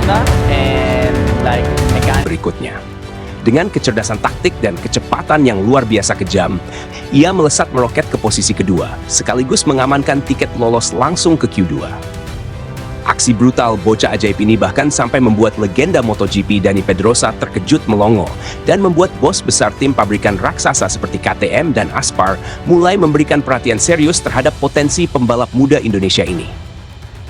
Honda and like mechanic. Berikutnya, dengan kecerdasan taktik dan kecepatan yang luar biasa kejam, ia melesat meroket ke posisi kedua, sekaligus mengamankan tiket lolos langsung ke Q2. Aksi brutal bocah ajaib ini bahkan sampai membuat legenda MotoGP Dani Pedrosa terkejut melongo dan membuat bos besar tim pabrikan raksasa seperti KTM dan Aspar mulai memberikan perhatian serius terhadap potensi pembalap muda Indonesia ini.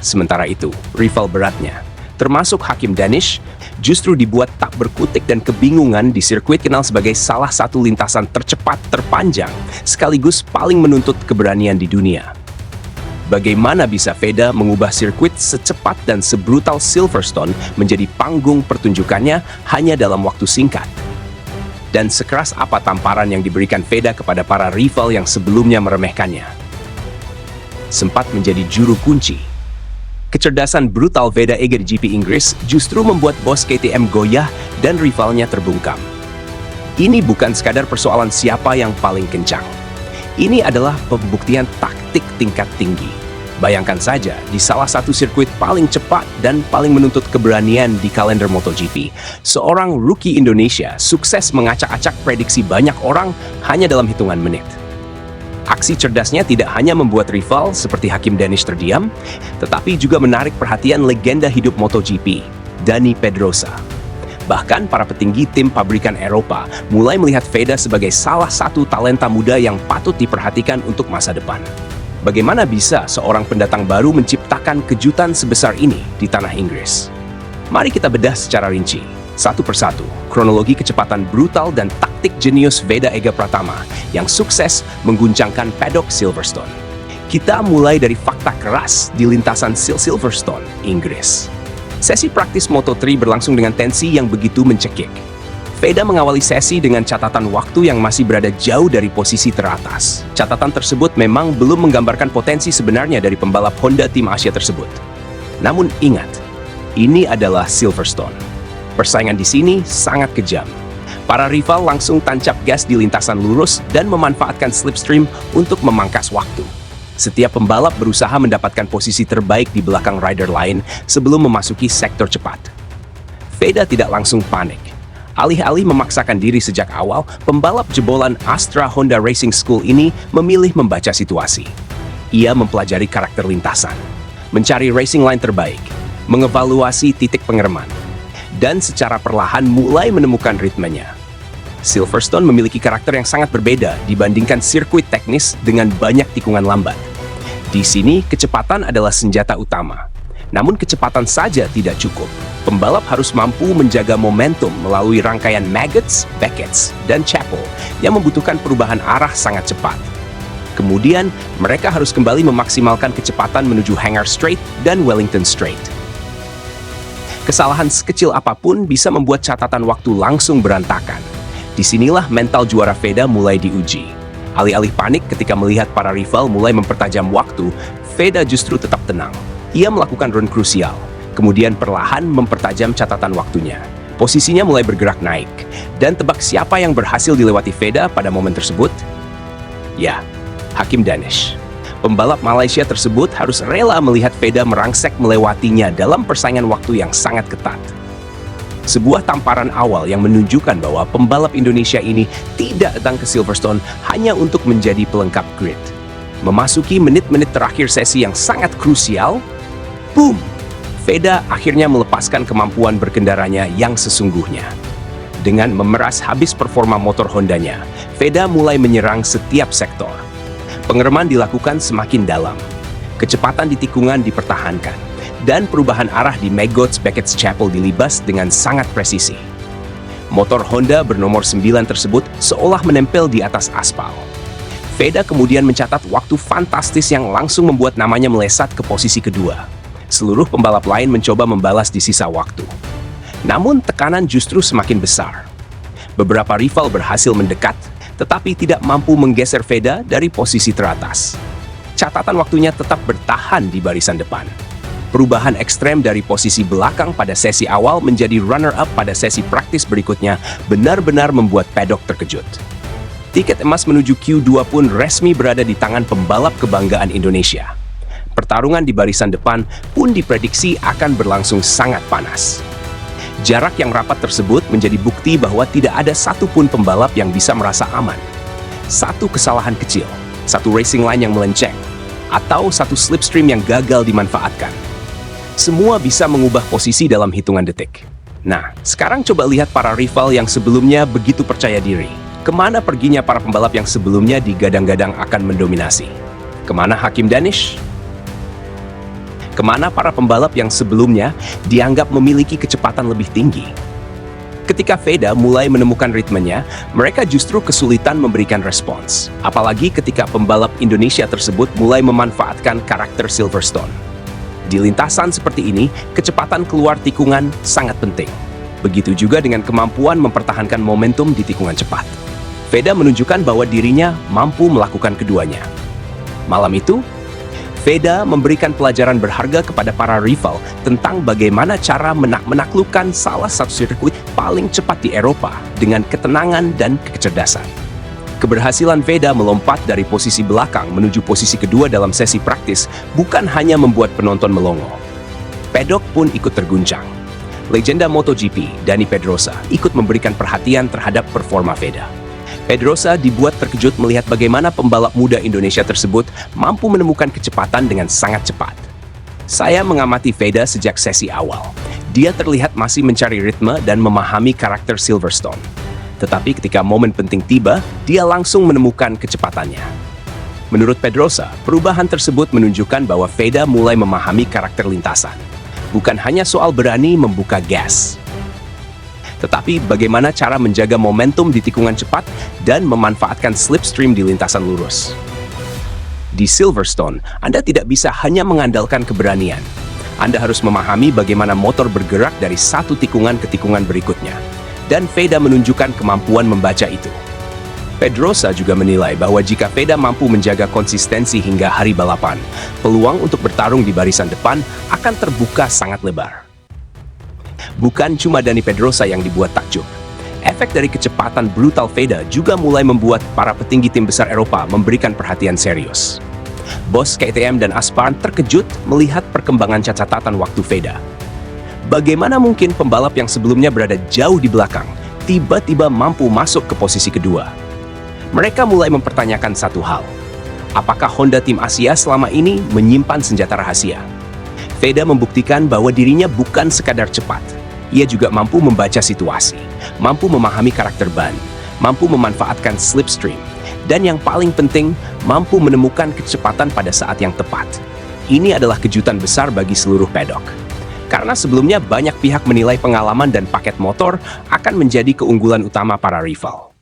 Sementara itu, rival beratnya, termasuk Hakim Danish, justru dibuat tak berkutik dan kebingungan di sirkuit kenal sebagai salah satu lintasan tercepat terpanjang, sekaligus paling menuntut keberanian di dunia. Bagaimana bisa Veda mengubah sirkuit secepat dan sebrutal Silverstone menjadi panggung pertunjukannya hanya dalam waktu singkat? Dan sekeras apa tamparan yang diberikan Veda kepada para rival yang sebelumnya meremehkannya? Sempat menjadi juru kunci. Kecerdasan brutal Veda Eger di GP Inggris justru membuat bos KTM goyah dan rivalnya terbungkam. Ini bukan sekadar persoalan siapa yang paling kencang. Ini adalah pembuktian taktik tingkat tinggi. Bayangkan saja, di salah satu sirkuit paling cepat dan paling menuntut keberanian di kalender MotoGP, seorang rookie Indonesia sukses mengacak-acak prediksi banyak orang hanya dalam hitungan menit. Aksi cerdasnya tidak hanya membuat rival seperti Hakim Danish terdiam, tetapi juga menarik perhatian legenda hidup MotoGP, Dani Pedrosa. Bahkan para petinggi tim pabrikan Eropa mulai melihat Veda sebagai salah satu talenta muda yang patut diperhatikan untuk masa depan. Bagaimana bisa seorang pendatang baru menciptakan kejutan sebesar ini di tanah Inggris? Mari kita bedah secara rinci, satu persatu, kronologi kecepatan brutal dan taktik jenius Veda Ega Pratama yang sukses mengguncangkan paddock Silverstone. Kita mulai dari fakta keras di lintasan Silverstone, Inggris. Sesi praktis Moto3 berlangsung dengan tensi yang begitu mencekik. Veda mengawali sesi dengan catatan waktu yang masih berada jauh dari posisi teratas. Catatan tersebut memang belum menggambarkan potensi sebenarnya dari pembalap Honda tim Asia tersebut. Namun ingat, ini adalah Silverstone. Persaingan di sini sangat kejam. Para rival langsung tancap gas di lintasan lurus dan memanfaatkan slipstream untuk memangkas waktu. Setiap pembalap berusaha mendapatkan posisi terbaik di belakang rider lain sebelum memasuki sektor cepat. Veda tidak langsung panik. Alih-alih memaksakan diri sejak awal, pembalap jebolan Astra Honda Racing School ini memilih membaca situasi. Ia mempelajari karakter lintasan, mencari racing line terbaik, mengevaluasi titik pengereman, dan secara perlahan mulai menemukan ritmenya. Silverstone memiliki karakter yang sangat berbeda dibandingkan sirkuit teknis dengan banyak tikungan lambat. Di sini, kecepatan adalah senjata utama. Namun kecepatan saja tidak cukup. Pembalap harus mampu menjaga momentum melalui rangkaian Maggots, Becketts, dan Chapel yang membutuhkan perubahan arah sangat cepat. Kemudian, mereka harus kembali memaksimalkan kecepatan menuju Hangar Straight dan Wellington Straight. Kesalahan sekecil apapun bisa membuat catatan waktu langsung berantakan. Disinilah mental juara Veda mulai diuji. Alih-alih panik ketika melihat para rival mulai mempertajam waktu, Veda justru tetap tenang. Ia melakukan run krusial, kemudian perlahan mempertajam catatan waktunya. Posisinya mulai bergerak naik. Dan tebak siapa yang berhasil dilewati Veda pada momen tersebut? Ya, Hakim Danish. Pembalap Malaysia tersebut harus rela melihat Veda merangsek melewatinya dalam persaingan waktu yang sangat ketat. Sebuah tamparan awal yang menunjukkan bahwa pembalap Indonesia ini tidak datang ke Silverstone hanya untuk menjadi pelengkap grid. Memasuki menit-menit terakhir sesi yang sangat krusial, boom! Veda akhirnya melepaskan kemampuan berkendaranya yang sesungguhnya. Dengan memeras habis performa motor Hondanya, Veda mulai menyerang setiap sektor. Pengereman dilakukan semakin dalam. Kecepatan di tikungan dipertahankan. Dan perubahan arah di Maggots Becketts Chapel dilibas dengan sangat presisi. Motor Honda bernomor 9 tersebut seolah menempel di atas aspal. Veda kemudian mencatat waktu fantastis yang langsung membuat namanya melesat ke posisi kedua. Seluruh pembalap lain mencoba membalas di sisa waktu. Namun tekanan justru semakin besar. Beberapa rival berhasil mendekat, tetapi tidak mampu menggeser Veda dari posisi teratas. Catatan waktunya tetap bertahan di barisan depan. Perubahan ekstrem dari posisi belakang pada sesi awal menjadi runner-up pada sesi praktis berikutnya benar-benar membuat paddock terkejut. Tiket emas menuju Q2 pun resmi berada di tangan pembalap kebanggaan Indonesia. Pertarungan di barisan depan pun diprediksi akan berlangsung sangat panas. Jarak yang rapat tersebut menjadi bukti bahwa tidak ada satupun pembalap yang bisa merasa aman. Satu kesalahan kecil, satu racing line yang melenceng, atau satu slipstream yang gagal dimanfaatkan. Semua bisa mengubah posisi dalam hitungan detik. Nah, sekarang coba lihat para rival yang sebelumnya begitu percaya diri. Kemana perginya para pembalap yang sebelumnya digadang-gadang akan mendominasi? Kemana Hakim Danish? Kemana para pembalap yang sebelumnya dianggap memiliki kecepatan lebih tinggi? Ketika Veda mulai menemukan ritmenya, mereka justru kesulitan memberikan respons. Apalagi ketika pembalap Indonesia tersebut mulai memanfaatkan karakter Silverstone. Di lintasan seperti ini, kecepatan keluar tikungan sangat penting. Begitu juga dengan kemampuan mempertahankan momentum di tikungan cepat. Veda menunjukkan bahwa dirinya mampu melakukan keduanya. Malam itu, Veda memberikan pelajaran berharga kepada para rival tentang bagaimana cara menaklukkan salah satu sirkuit paling cepat di Eropa dengan ketenangan dan kecerdasan. Keberhasilan Veda melompat dari posisi belakang menuju posisi kedua dalam sesi praktis bukan hanya membuat penonton melongo. Pedok pun ikut terguncang. Legenda MotoGP, Dani Pedrosa, ikut memberikan perhatian terhadap performa Veda. Pedrosa dibuat terkejut melihat bagaimana pembalap muda Indonesia tersebut mampu menemukan kecepatan dengan sangat cepat. Saya mengamati Veda sejak sesi awal. Dia terlihat masih mencari ritme dan memahami karakter Silverstone. Tetapi ketika momen penting tiba, dia langsung menemukan kecepatannya. Menurut Pedrosa, perubahan tersebut menunjukkan bahwa Veda mulai memahami karakter lintasan. Bukan hanya soal berani membuka gas, tetapi bagaimana cara menjaga momentum di tikungan cepat dan memanfaatkan slipstream di lintasan lurus. Di Silverstone, Anda tidak bisa hanya mengandalkan keberanian. Anda harus memahami bagaimana motor bergerak dari satu tikungan ke tikungan berikutnya. Dan Veda menunjukkan kemampuan membaca itu. Pedrosa juga menilai bahwa jika Veda mampu menjaga konsistensi hingga hari balapan, peluang untuk bertarung di barisan depan akan terbuka sangat lebar. Bukan cuma Dani Pedrosa yang dibuat takjub. Efek dari kecepatan brutal Veda juga mulai membuat para petinggi tim besar Eropa memberikan perhatian serius. Bos KTM dan Aspar terkejut melihat perkembangan catatan waktu Veda. Bagaimana mungkin pembalap yang sebelumnya berada jauh di belakang tiba-tiba mampu masuk ke posisi kedua? Mereka mulai mempertanyakan satu hal. Apakah Honda Tim Asia selama ini menyimpan senjata rahasia? Veda membuktikan bahwa dirinya bukan sekadar cepat. Ia juga mampu membaca situasi, mampu memahami karakter ban, mampu memanfaatkan slipstream, dan yang paling penting, mampu menemukan kecepatan pada saat yang tepat. Ini adalah kejutan besar bagi seluruh pedok. Karena sebelumnya banyak pihak menilai pengalaman dan paket motor akan menjadi keunggulan utama para rival.